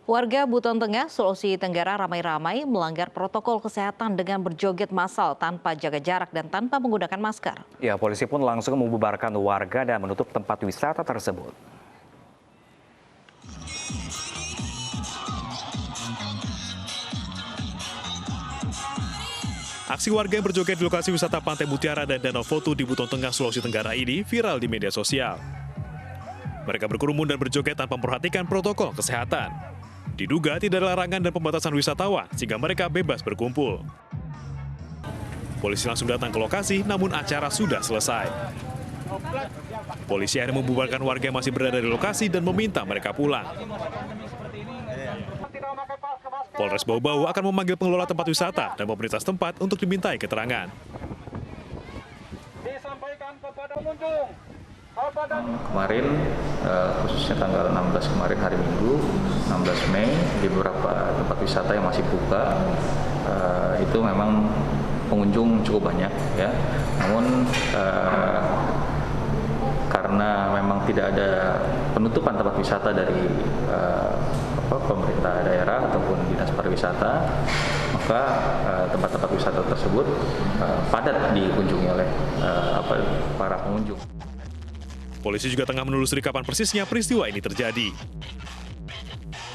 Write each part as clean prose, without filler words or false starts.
Warga Buton Tengah, Sulawesi Tenggara ramai-ramai melanggar protokol kesehatan dengan berjoget massal tanpa jaga jarak dan tanpa menggunakan masker. Ya, polisi pun langsung membubarkan warga dan menutup tempat wisata tersebut. Aksi warga yang berjoget di lokasi wisata Pantai Mutiara dan Danau Foto di Buton Tengah, Sulawesi Tenggara ini viral di media sosial. Mereka berkerumun dan berjoget tanpa memperhatikan protokol kesehatan. Diduga tidak ada larangan dan pembatasan wisatawan sehingga mereka bebas berkumpul. Polisi langsung datang ke lokasi, namun acara sudah selesai. Polisi akhirnya membubarkan warga yang masih berada di lokasi dan meminta mereka pulang. Polres Bau-Bau akan memanggil pengelola tempat wisata dan pemerintah setempat untuk dimintai keterangan. Kemarin, khususnya tanggal 16 kemarin hari Minggu, 16 Mei, di beberapa tempat wisata yang masih buka, itu memang pengunjung cukup banyak, ya. Namun karena memang tidak ada penutupan tempat wisata dari pemerintah daerah ataupun dinas pariwisata, maka tempat-tempat wisata tersebut padat dikunjungi oleh para pengunjung. Polisi juga tengah menelusuri kapan persisnya peristiwa ini terjadi.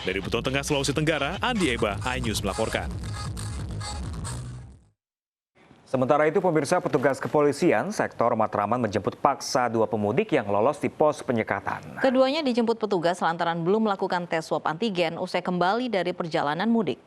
Dari Buton Tengah, Sulawesi Tenggara, Andi Eba, iNews melaporkan. Sementara itu, pemirsa, petugas kepolisian sektor Matraman menjemput paksa dua pemudik yang lolos di pos penyekatan. Keduanya dijemput petugas lantaran belum melakukan tes swab antigen usai kembali dari perjalanan mudik.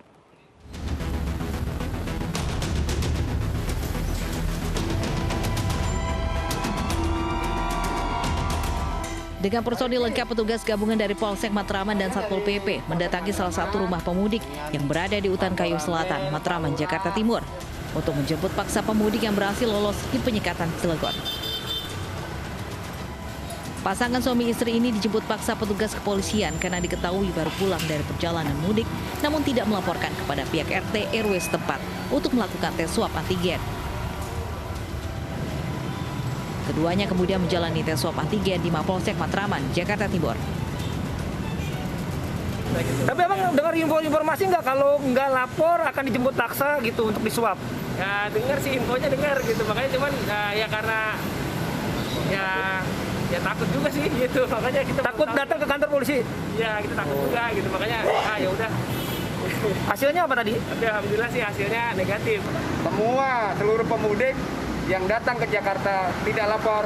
Dengan personil lengkap, petugas gabungan dari Polsek Matraman dan Satpol PP mendatangi salah satu rumah pemudik yang berada di Utan Kayu Selatan, Matraman, Jakarta Timur, untuk menjemput paksa pemudik yang berhasil lolos di penyekatan Cilegon. Pasangan suami istri ini dijemput paksa petugas kepolisian karena diketahui baru pulang dari perjalanan mudik, namun tidak melaporkan kepada pihak RT RW setempat untuk melakukan tes swab antigen. Keduanya kemudian menjalani tes swab antigen di Mapolsek Matraman, Jakarta Timur. Tapi abang dengar informasi nggak kalau nggak lapor akan dijemput paksa gitu untuk diswab? Ya dengar sih, infonya dengar gitu, makanya cuman ya karena ya takut juga sih gitu, makanya kita takut datang ke kantor polisi. Ya kita takut juga gitu, makanya ya udah. Hasilnya apa tadi? Tapi alhamdulillah sih hasilnya negatif. Semua seluruh pemudik yang datang ke Jakarta tidak lapor,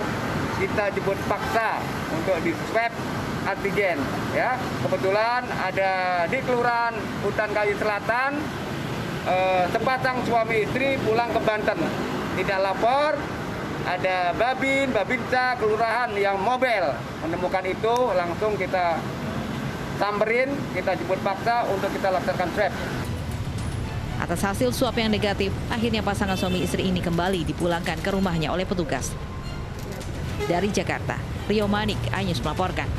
kita jemput paksa untuk di swab antigen, ya. Kebetulan ada di Kelurahan Utan Kayu Selatan, sepasang suami istri pulang ke Banten, tidak lapor. Ada Babinsa Kelurahan yang mobile menemukan itu, langsung kita samperin, kita jemput paksa untuk kita laksanakan swab. Atas hasil swab yang negatif, akhirnya pasangan suami istri ini kembali dipulangkan ke rumahnya oleh petugas. Dari Jakarta, Rio Manik, iNews melaporkan.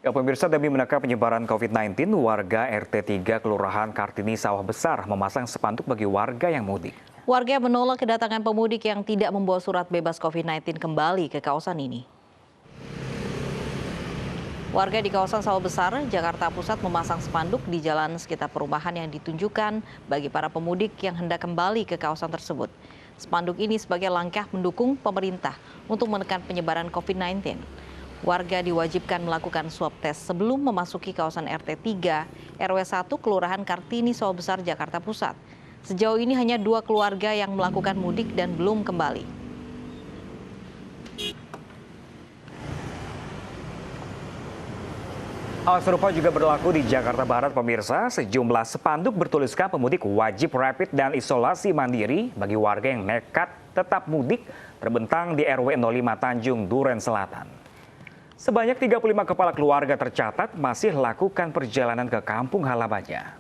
Ya, pemirsa, demi menekan penyebaran COVID-19, warga RT 3 Kelurahan Kartini Sawah Besar memasang spanduk bagi warga yang mudik. Warga menolak kedatangan pemudik yang tidak membawa surat bebas COVID-19 kembali ke kawasan ini. Warga di kawasan Sawah Besar, Jakarta Pusat memasang spanduk di jalan sekitar perumahan yang ditunjukkan bagi para pemudik yang hendak kembali ke kawasan tersebut. Spanduk ini sebagai langkah mendukung pemerintah untuk menekan penyebaran COVID-19. Warga diwajibkan melakukan swab tes sebelum memasuki kawasan RT 3 RW 1 Kelurahan Kartini Sawah Besar, Jakarta Pusat. Sejauh ini hanya 2 keluarga yang melakukan mudik dan belum kembali. Hal serupa juga berlaku di Jakarta Barat, pemirsa. Sejumlah spanduk bertuliskan pemudik wajib rapid dan isolasi mandiri bagi warga yang nekat tetap mudik terbentang di RW 05 Tanjung Duren Selatan. Sebanyak 35 kepala keluarga tercatat masih lakukan perjalanan ke kampung halamannya.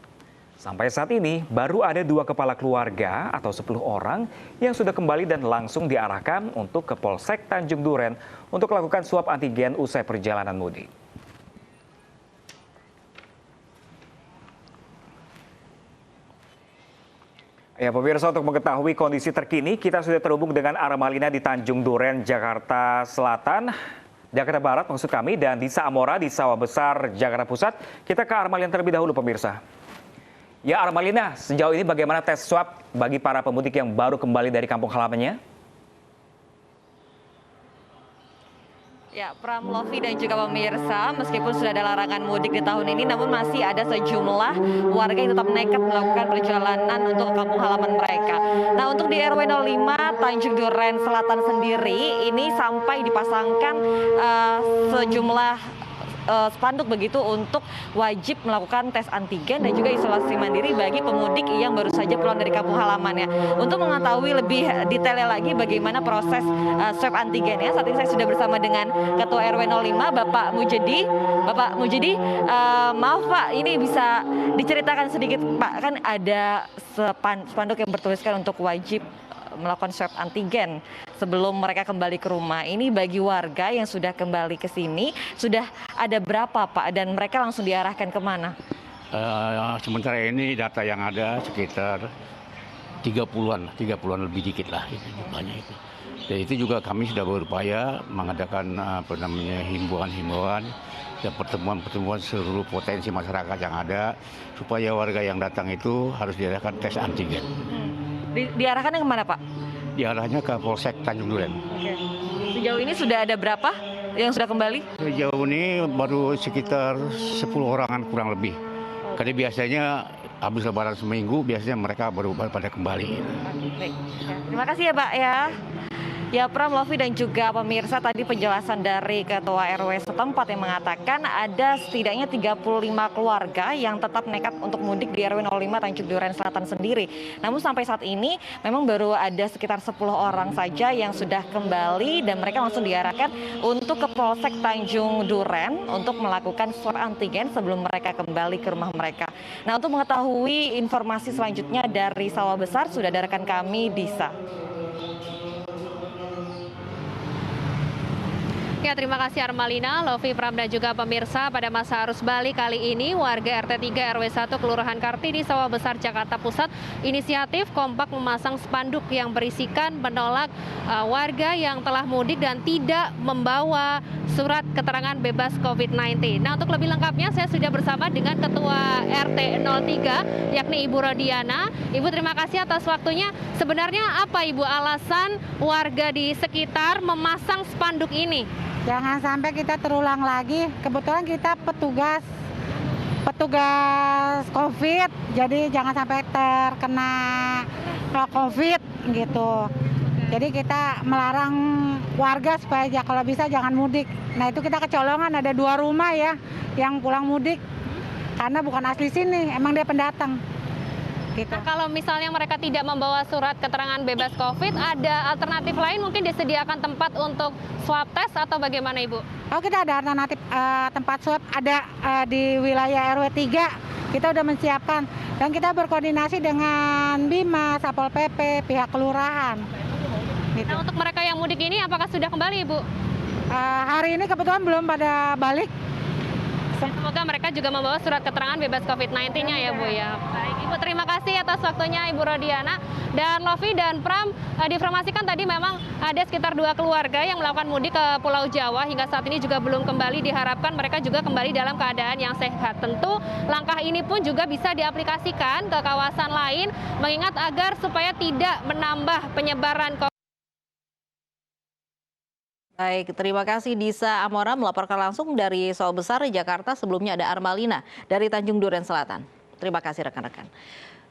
Sampai saat ini baru ada 2 kepala keluarga atau 10 orang yang sudah kembali dan langsung diarahkan untuk ke Polsek Tanjung Duren untuk melakukan swab antigen usai perjalanan mudik. Ya, pemirsa, untuk mengetahui kondisi terkini, kita sudah terhubung dengan Armalina di Tanjung Duren, Jakarta Selatan. Jakarta Barat maksud kami, dan Disa Amora di Sawah Besar, Jakarta Pusat. Kita ke Armalina terlebih dahulu pemirsa. Ya Armalina, sejauh ini bagaimana tes swab bagi para pemudik yang baru kembali dari kampung halamannya? Ya, Pram, Lovi dan juga pemirsa, meskipun sudah ada larangan mudik di tahun ini, namun masih ada sejumlah warga yang tetap nekat melakukan perjalanan untuk kampung halaman mereka. Nah, untuk di RW 05 Tanjung Duren Selatan sendiri, ini sampai dipasangkan sejumlah spanduk begitu untuk wajib melakukan tes antigen dan juga isolasi mandiri bagi pemudik yang baru saja pulang dari kampung halamannya. Untuk mengetahui lebih detailnya lagi bagaimana proses swab antigennya, saat ini saya sudah bersama dengan Ketua RW 05 Bapak Mujedi. Bapak Mujedi, maaf Pak, ini bisa diceritakan sedikit Pak, kan ada spanduk yang bertuliskan untuk wajib melakukan swab antigen sebelum mereka kembali ke rumah. Ini bagi warga yang sudah kembali ke sini, sudah ada berapa Pak? Dan mereka langsung diarahkan kemana? Sementara ini data yang ada sekitar 30-an lebih dikit lah itu jumlahnya itu. Dan itu juga kami sudah berupaya mengadakan himbauan dan pertemuan seluruh potensi masyarakat yang ada supaya warga yang datang itu harus diadakan tes antigen. Diarahkannya kemana Pak? Diarahnya ke Polsek Tanjung Duren. Oke. Sejauh ini sudah ada berapa yang sudah kembali? Sejauh ini baru sekitar 10 orangan kurang lebih. Karena biasanya habis lebaran seminggu biasanya mereka baru pada kembali. Baik. Terima kasih ya Pak ya. Ya Pram, Lovi dan juga pemirsa, tadi penjelasan dari Ketua RW setempat yang mengatakan ada setidaknya 35 keluarga yang tetap nekat untuk mudik di RW 05 Tanjung Duren Selatan sendiri. Namun sampai saat ini memang baru ada sekitar 10 orang saja yang sudah kembali dan mereka langsung diarahkan untuk ke Polsek Tanjung Duren untuk melakukan swab antigen sebelum mereka kembali ke rumah mereka. Nah, untuk mengetahui informasi selanjutnya dari Sawah Besar sudah ada rekan kami Disa. Ya, terima kasih Armalina, Lovi, Pram dan juga pemirsa. Pada masa arus balik kali ini, warga RT 3 RW 1 Kelurahan Kartini Sawah Besar Jakarta Pusat inisiatif kompak memasang spanduk yang berisikan menolak warga yang telah mudik dan tidak membawa surat keterangan bebas COVID-19. Nah, untuk lebih lengkapnya saya sudah bersama dengan Ketua RT 03 yakni Ibu Rodiana. Ibu, terima kasih atas waktunya. Sebenarnya apa Ibu alasan warga di sekitar memasang spanduk ini? Jangan sampai kita terulang lagi. Kebetulan kita petugas COVID, jadi jangan sampai terkena COVID gitu. Jadi kita melarang warga supaya kalau bisa jangan mudik. Nah, itu kita kecolongan, ada 2 rumah ya yang pulang mudik karena bukan asli sini, emang dia pendatang. Gitu. Nah, kalau misalnya mereka tidak membawa surat keterangan bebas COVID, ada alternatif lain mungkin disediakan tempat untuk swab test atau bagaimana Ibu? Oh, kita ada alternatif tempat swab, ada di wilayah RW 3, kita udah menyiapkan. Dan kita berkoordinasi dengan BIMA, Satpol PP, pihak kelurahan. Gitu. Nah, untuk mereka yang mudik ini apakah sudah kembali Ibu? Hari ini kebetulan belum pada balik. Semoga mereka juga membawa surat keterangan bebas COVID-19-nya ya Bu ya. Baik Ibu, terima kasih atas waktunya Ibu Rodiana. Dan Lovi dan Pram, diinformasikan tadi memang ada sekitar 2 keluarga yang melakukan mudik ke Pulau Jawa. Hingga saat ini juga belum kembali, diharapkan mereka juga kembali dalam keadaan yang sehat. Tentu langkah ini pun juga bisa diaplikasikan ke kawasan lain, mengingat agar supaya tidak menambah penyebaran COVID. Baik, terima kasih Disa Amora melaporkan langsung dari Sawah Besar, Jakarta. Sebelumnya ada Armalina dari Tanjung Duren Selatan. Terima kasih rekan-rekan.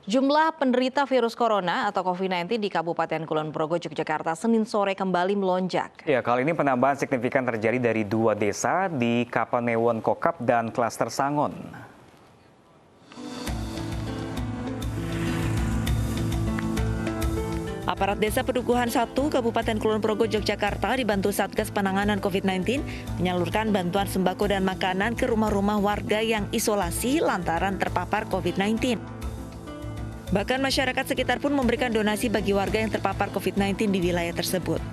Jumlah penderita virus corona atau COVID-19 di Kabupaten Kulon Progo, Yogyakarta, Senin sore kembali melonjak. Ya, kali ini penambahan signifikan terjadi dari 2 desa di Kapanewon Kokap dan Klaster Sangon. Aparat Desa Pedukuhan 1 Kabupaten Kulon Progo, Yogyakarta dibantu Satgas Penanganan COVID-19 menyalurkan bantuan sembako dan makanan ke rumah-rumah warga yang isolasi lantaran terpapar COVID-19. Bahkan masyarakat sekitar pun memberikan donasi bagi warga yang terpapar COVID-19 di wilayah tersebut.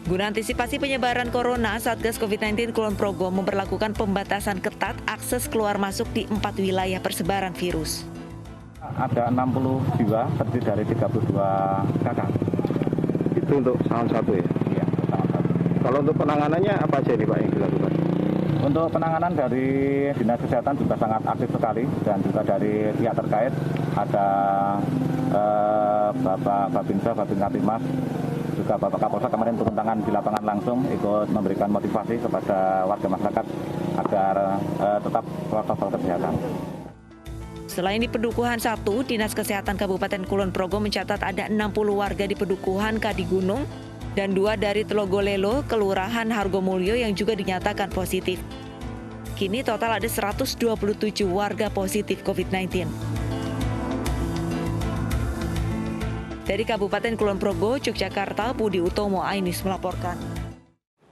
Guna antisipasi penyebaran corona, Satgas COVID-19 Kulon Progo memberlakukan pembatasan ketat akses keluar masuk di 4 wilayah persebaran virus. Ada 60 jiwa terdiri dari 32 kakak. Itu untuk tahun 1 ya? Iya, tahun 1. Kalau untuk penanganannya apa aja nih Pak yang dilakukan? Untuk penanganan dari Dinas Kesehatan juga sangat aktif sekali dan juga dari pihak terkait ada Bapak Babinsa, Babin Kaptimas, juga Bapak Kapolsek kemarin turun tangan di lapangan langsung ikut memberikan motivasi kepada warga masyarakat agar tetap protokol kesehatan. Selain di Pedukuhan 1, Dinas Kesehatan Kabupaten Kulon Progo mencatat ada 60 warga di Pedukuhan Kadigunung dan 2 dari Telogolelo, Kelurahan Hargomulyo yang juga dinyatakan positif. Kini total ada 127 warga positif COVID-19. Dari Kabupaten Kulon Progo, Yogyakarta, Budi Utomo Ainis melaporkan.